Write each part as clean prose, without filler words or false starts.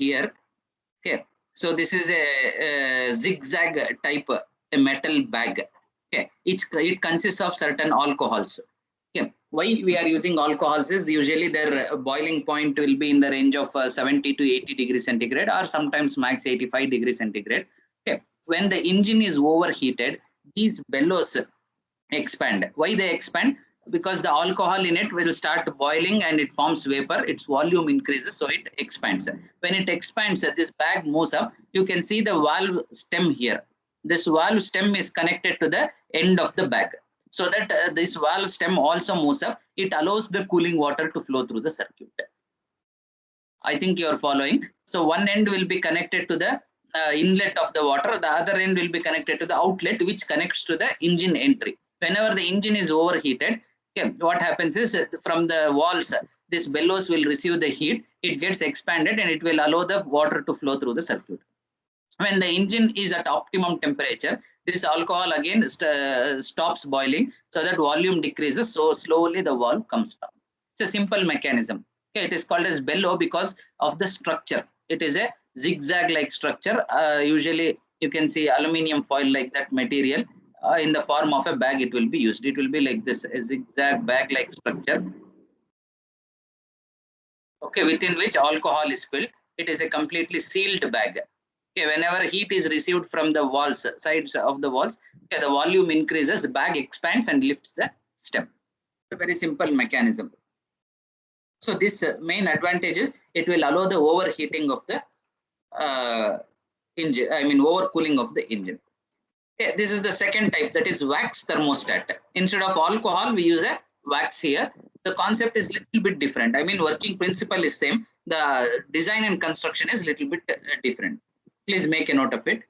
here. Okay, so this is a zigzag type a metal bag. Okay, it consists of certain alcohols. Okay, why we are using alcohols is usually their boiling point will be in the range of 70 to 80 degrees centigrade, or sometimes max 85 degrees centigrade. Okay, when the engine is overheated, these bellows expand. Why they expand? Because the alcohol in it will start boiling and it forms vapor, its volume increases, so it expands. When it expands, this bag moves up. You can see the valve stem here. This valve stem is connected to the end of the bag, so that this valve stem also moves up. It allows the cooling water to flow through the circuit. I think you are following. So one end will be connected to the inlet of the water, the other end will be connected to the outlet, which connects to the engine entry. Whenever the engine is overheated, okay, what happens is from the walls, this bellows will receive the heat, it gets expanded and it will allow the water to flow through the circuit. When the engine is at optimum temperature, this alcohol again stops boiling, so that volume decreases, so slowly the valve comes down. It's a simple mechanism. Okay, it is called as bellow because of the structure. It is a zigzag like structure. Usually you can see aluminium foil like that material. In the form of a bag it will be used. It will be like this, a zigzag bag like structure, okay, within which alcohol is filled. It is a completely sealed bag. Okay, whenever heat is received from the walls, sides of the walls, okay, the volume increases, the bag expands and lifts the stem. A very simple mechanism. So this main advantage is it will allow the overheating of the engine, overcooling of the engine. Okay, this is the second type, that is wax thermostat. Instead of alcohol, we use a wax here. The concept is little bit different. Working principle is same. The design and construction is little bit different. Please make a note of it.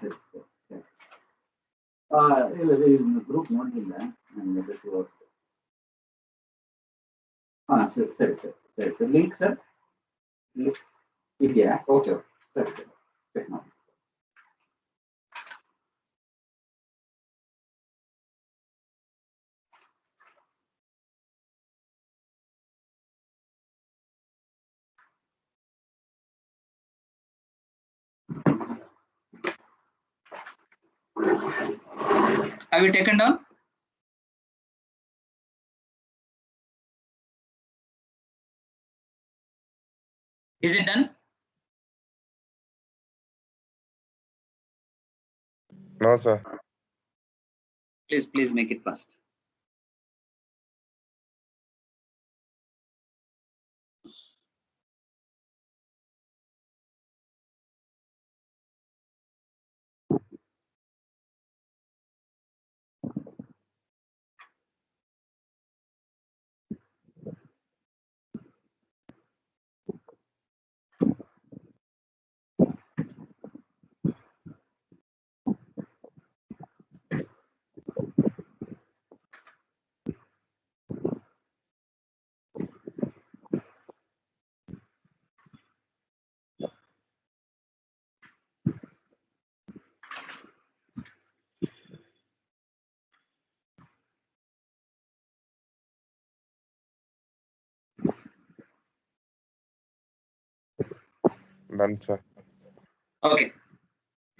Sir. Group ನೋಡ್ಲಿಲ್ಲ ನನಗೆ ಸರಿ sir link sir ಇದೆಯಾ? Okay ಸರಿ check ಮಾಡಿ. Have you taken down? Is it done? No, sir. Please make it fast. Done, sir. Okay.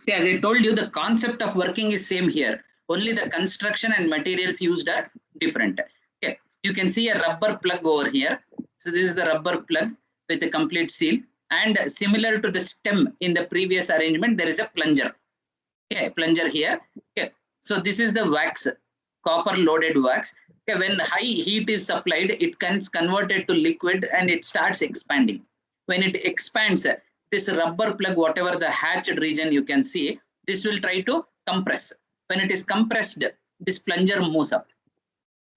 See, as I told you, the concept of working is same here. Only the construction and materials used are different. Okay. You can see a rubber plug over here. So this is the rubber plug with a complete seal. And similar to the stem in the previous arrangement, there is a plunger. Okay, plunger here. Okay. So this is the wax, copper loaded wax. Okay. When high heat is supplied, it gets converted to liquid and it starts expanding. When it expands, this rubber plug, whatever the hatched region you can see, this will try to compress. When it is compressed, this plunger moves up.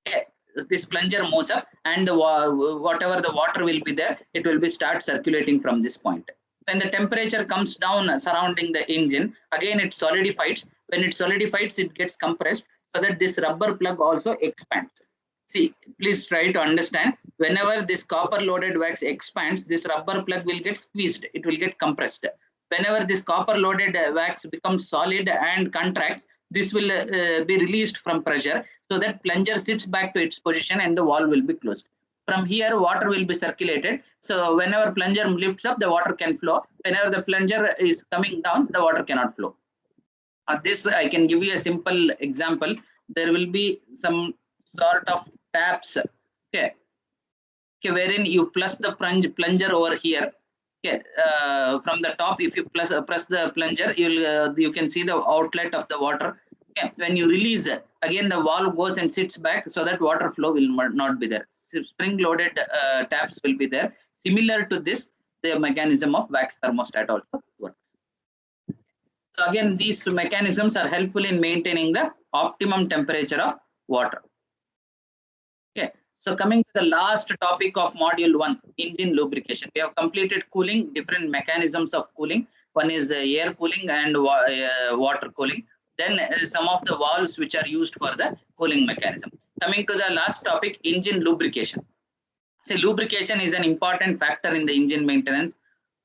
Okay. This plunger moves up and the whatever the water will be there, it will be start circulating from this point. When the temperature comes down surrounding the engine, again it solidifies. When it solidifies, it gets compressed so that this rubber plug also expands. See, please try to understand. Whenever this copper loaded wax expands, this rubber plug will get squeezed. It will get compressed. Whenever this copper loaded wax becomes solid and contracts, this will be released from pressure so that plunger sits back to its position and the valve will be closed. From here, water will be circulated. So whenever plunger lifts up, the water can flow. Whenever the plunger is coming down, the water cannot flow. This I can give you a simple example. There will be some sort of taps, okay, wherein you plus the plunger over here. Okay, from the top, if you press the plunger, you can see the outlet of the water. Okay, when you release it, again the valve goes and sits back so that water flow will not be there. Spring loaded taps will be there. Similar to this, the mechanism of wax thermostat also works. So again, these mechanisms are helpful in maintaining the optimum temperature of water. Okay, so coming to the last topic of module 1, engine lubrication. We have completed cooling, different mechanisms of cooling. One is air cooling and water cooling. Then some of the valves which are used for the cooling mechanism. Coming to the last topic, engine lubrication. See, lubrication is an important factor in the engine maintenance.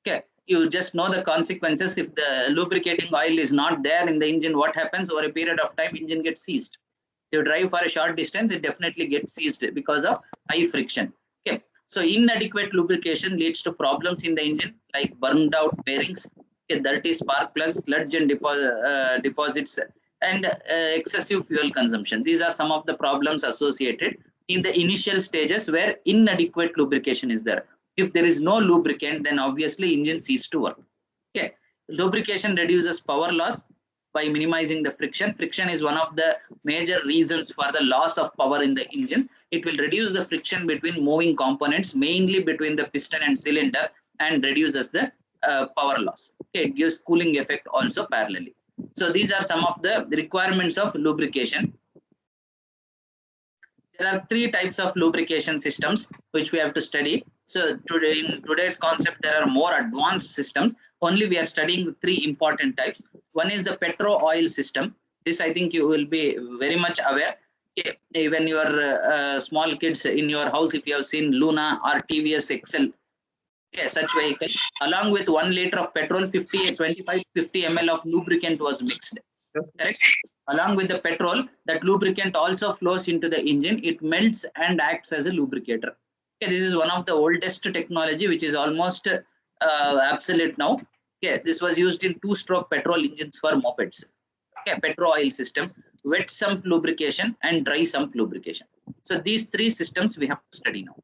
Okay, you just know the consequences. If the lubricating oil is not there in the engine, what happens? Over a period of time, engine gets seized. You drive for a short distance, it definitely gets seized because of high friction. Okay, so inadequate lubrication leads to problems in the engine like burned out bearings, okay, dirty spark plugs, sludge and deposits, and excessive fuel consumption. These are some of the problems associated in the initial stages where inadequate lubrication is there. If there is no lubricant, then obviously engine ceases to work. Okay, lubrication reduces power loss by minimizing the friction. Friction is one of the major reasons for the loss of power in the engines. It will reduce the friction between moving components, mainly between the piston and cylinder, and reduces the power loss. Okay, it gives cooling effect also parallelly. So these are some of the requirements of lubrication. There are 3 types of lubrication systems which we have to study. So today, in today's concept, there are more advanced systems. Only we are studying 3 important types. One is the petro oil system. This I think you will be very much aware. Okay. When you are small kids in your house, if you have seen Luna or TVS Excel, okay, such vehicles, along with 1 liter of petrol, 25 50 ml of lubricant was mixed. Correct? Along with the petrol, that lubricant also flows into the engine. It melts and acts as a lubricator. Okay, this is one of the oldest technology which is almost obsolete now. Okay, this was used in 2-stroke petrol engines for mopeds. Okay, petro oil system, wet sump lubrication and dry sump lubrication. So these 3 systems we have to study now.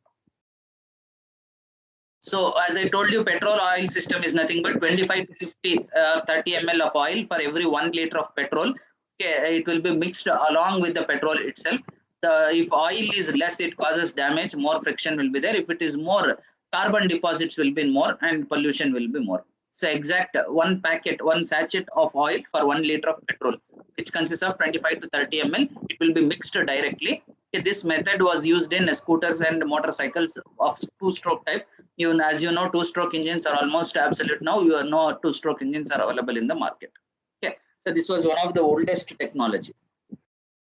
So as I told you, petrol oil system is nothing but 25 to 50 30 ml of oil for every 1 liter of petrol. Okay, it will be mixed along with the petrol itself. If oil is less, it causes damage, more friction will be there. If it is more, carbon deposits will be more and pollution will be more. So exact 1 packet, 1 sachet of oil for 1 liter of petrol, which consists of 25 to 30 ml, it will be mixed directly. Okay, this method was used in scooters and motorcycles of 2-stroke type. Even as you know, 2-stroke engines are almost absolute now. You know 2-stroke engines are available in the market. Okay, so this was one of the oldest technology.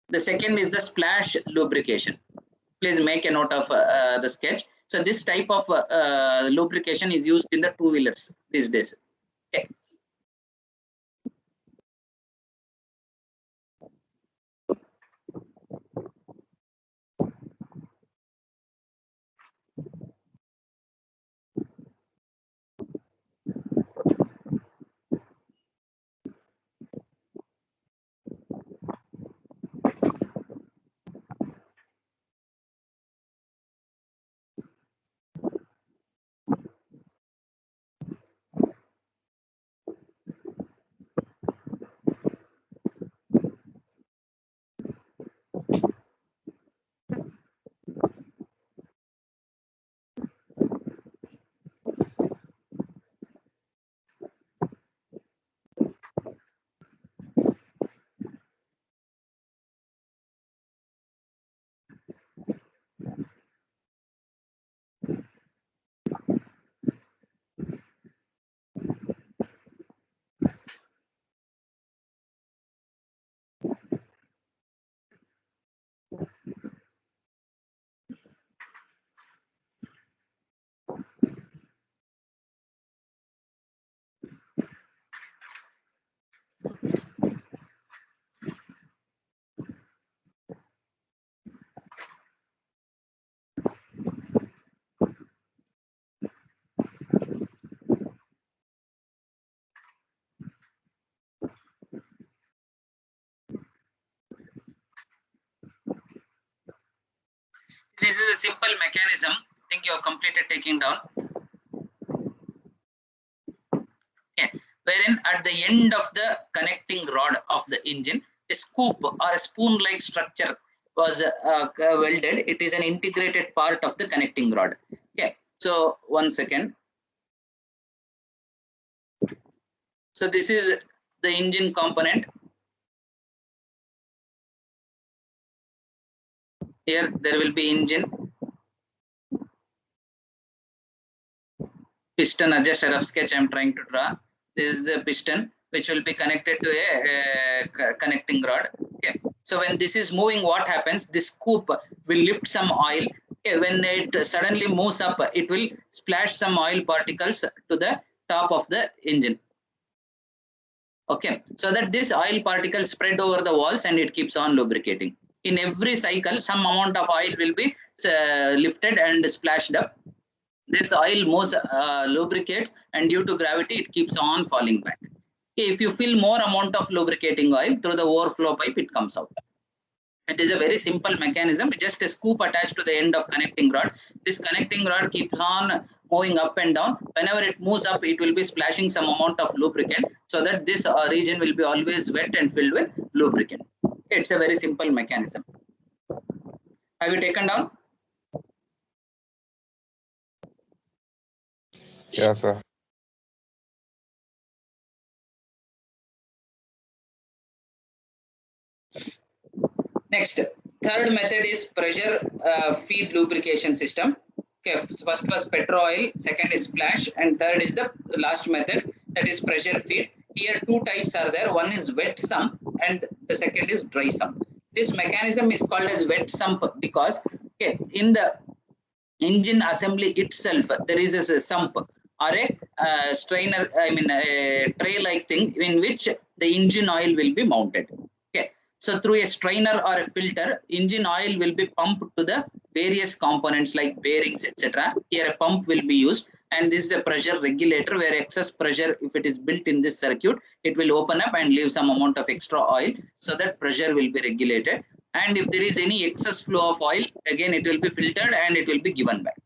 The second is the splash lubrication. Please make a note of the sketch. So this type of lubrication is used in the 2-wheelers these days. Okay. This is a simple mechanism. I think you have completed taking down. Okay. Wherein at the end of the connecting rod of the engine, a scoop or a spoon-like structure was welded. It is an integrated part of the connecting rod. Okay. So 1 second. So this is the engine component. Here there will be engine, piston, adjust a rough sketch I am trying to draw. This is the piston which will be connected to a connecting rod. Okay. So when this is moving, what happens? This scoop will lift some oil. Okay. When it suddenly moves up, it will splash some oil particles to the top of the engine. Okay. So that this oil particles spread over the walls and it keeps on lubricating. In every cycle, some amount of oil will be lifted and splashed up. This oil moves, lubricates, and due to gravity, it keeps on falling back. Okay, if you fill more amount of lubricating oil through the overflow pipe, it comes out. It is a very simple mechanism, just a scoop attached to the end of connecting rod. This connecting rod keeps on moving up and down. Whenever it moves up, it will be splashing some amount of lubricant so that this region will be always wet and filled with lubricant. It's a very simple mechanism. Have you taken down? Yeah, sir. Next, third method is pressure feed lubrication system. Okay, first was petro oil, second is splash, and third is the last method, that is pressure feed. Here two types are there. One is wet sump and the second is dry sump. This mechanism is called as wet sump because, okay, in the engine assembly itself there is a sump or a strainer, I mean a tray like thing in which the engine oil will be mounted. Okay, so through a strainer or a filter, engine oil will be pumped to the various components like bearings, etc. Here a pump will be used, and this is a pressure regulator where excess pressure, if it is built in this circuit, it will open up and leave some amount of extra oil so that pressure will be regulated. And if there is any excess flow of oil, again it will be filtered and it will be given back.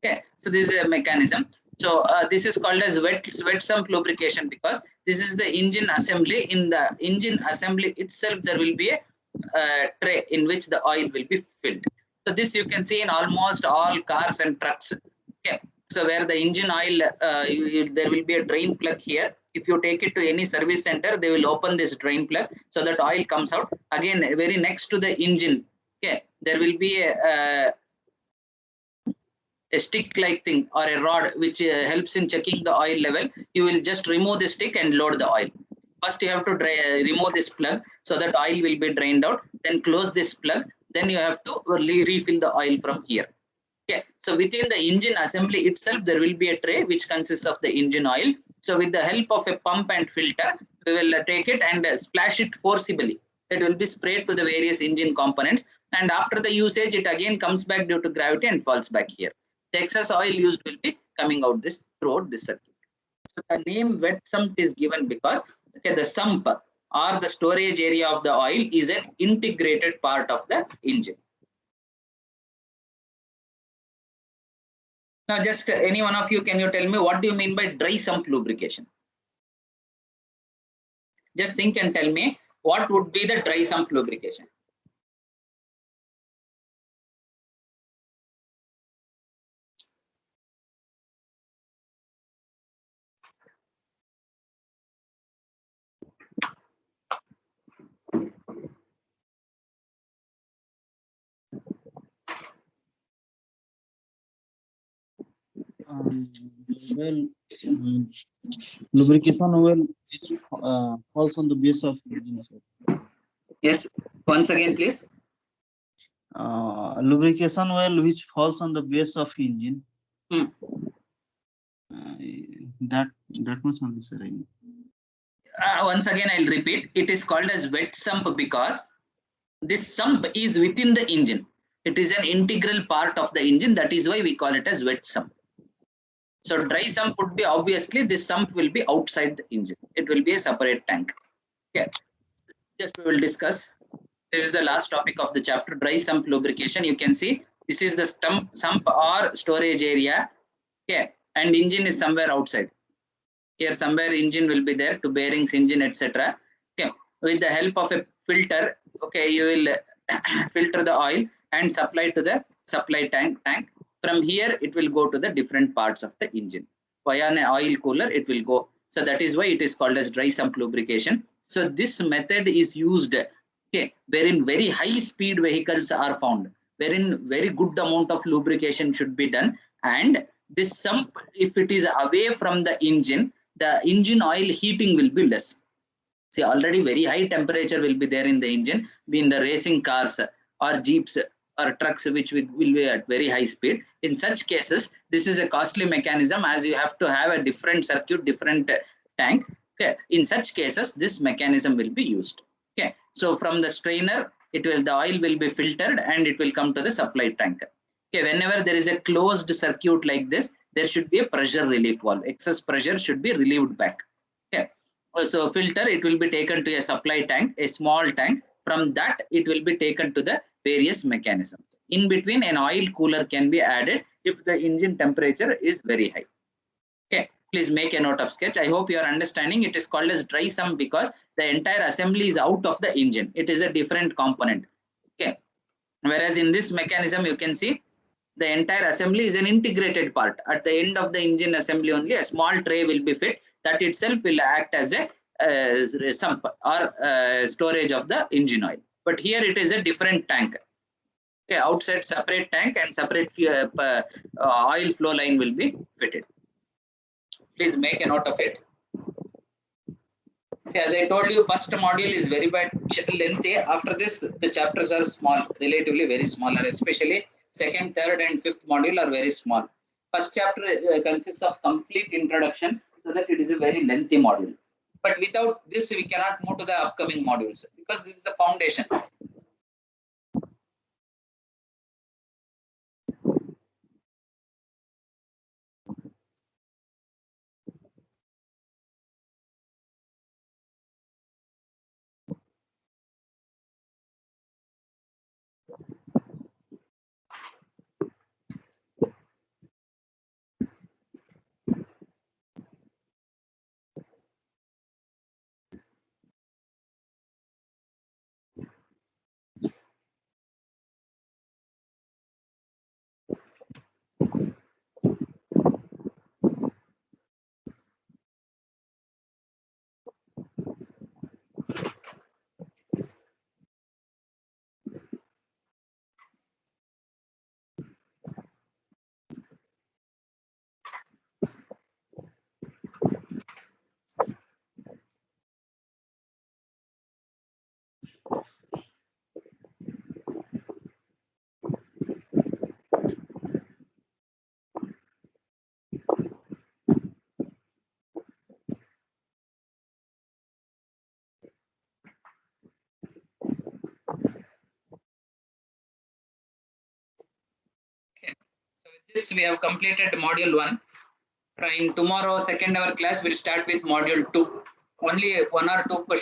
Okay, so this is a mechanism. So this is called as wet sump lubrication because this is the engine assembly. In the engine assembly itself, there will be a tray in which the oil will be filled. So this you can see in almost all cars and trucks. Okay, so where the engine oil, there will be a drain plug here. If you take it to any service center, they will open this drain plug so that oil comes out. Again, very next to the engine, okay, there will be a stick like thing or a rod which helps in checking the oil level. You will just remove the stick and load the oil. First you have to remove this plug so that oil will be drained out, then close this plug, then you have to refill the oil from here. Okay, so within the engine assembly itself there will be a tray which consists of the engine oil. So with the help of a pump and filter, we will take it and splash it forcibly. It will be sprayed to the various engine components, and after the usage it again comes back due to gravity and falls back here. The excess oil used will be coming out this throughout this circuit. So the name wet sump is given because, okay, the sump or the storage area of the oil is an integrated part of the engine. Now, just any one of you, can you tell me what do you mean by dry sump lubrication? Just think and tell me what would be the dry sump lubrication. Well, lubrication oil which falls on the base of engine. Yes, once again, please. Lubrication oil which falls on the base of engine. That much only, sir. Once again, I'll repeat. It is called as wet sump because this sump is within the engine. It is an integral part of the engine. That is why we call it as wet sump. So dry sump would be, obviously this sump will be outside the engine. It will be a separate tank. Okay. Just we will discuss. This is the last topic of the chapter, dry sump lubrication. You can see This is the sump or storage area. Okay, and engine is somewhere outside. Here somewhere engine will be there, to bearings, engine, etc. Okay, with the help of a filter, okay, you will filter the oil and supply to the supply tank. From here it will go to the different parts of the engine. Via an oil cooler it will go. So that is why it is called as dry sump lubrication. So this method is used, okay, wherein very high speed vehicles are found, wherein very good amount of lubrication should be done, and this sump, if it is away from the engine oil heating will be less. See, already very high temperature will be there in the engine, be in the racing cars or jeeps or trucks which will be at very high speed. In such cases, this is a costly mechanism, as you have to have a different circuit, different tank. Okay, in such cases this mechanism will be used. Okay, so from the strainer the oil will be filtered and it will come to the supply tank. Okay, whenever there is a closed circuit like this, there should be a pressure relief valve. Excess pressure should be relieved back. Okay, so filter, it will be taken to a supply tank, a small tank. From that it will be taken to the various mechanisms. In between, an oil cooler can be added if the engine temperature is very high. Okay, please make a note of sketch. I hope you are understanding. It is called as dry sump because the entire assembly is out of the engine. It is a different component. Okay, whereas in this mechanism you can see the entire assembly is an integrated part. At the end of the engine assembly only a small tray will be fit, that itself will act as a sump or storage of the engine oil. But here it is a different tank. Okay, outside separate tank and separate oil flow line will be fitted. Please make a note of it. See, as I told you, first module is very much lengthy. After this, the chapters are small, relatively very smaller, especially second, third, and fifth module are very small. First chapter consists of complete introduction, so that it is a very lengthy module. But without this, we cannot move to the upcoming modules because this is the foundation. So with this, we have completed module 1. In tomorrow, second hour class, we'll start with module 2. Only 1 or 2 questions.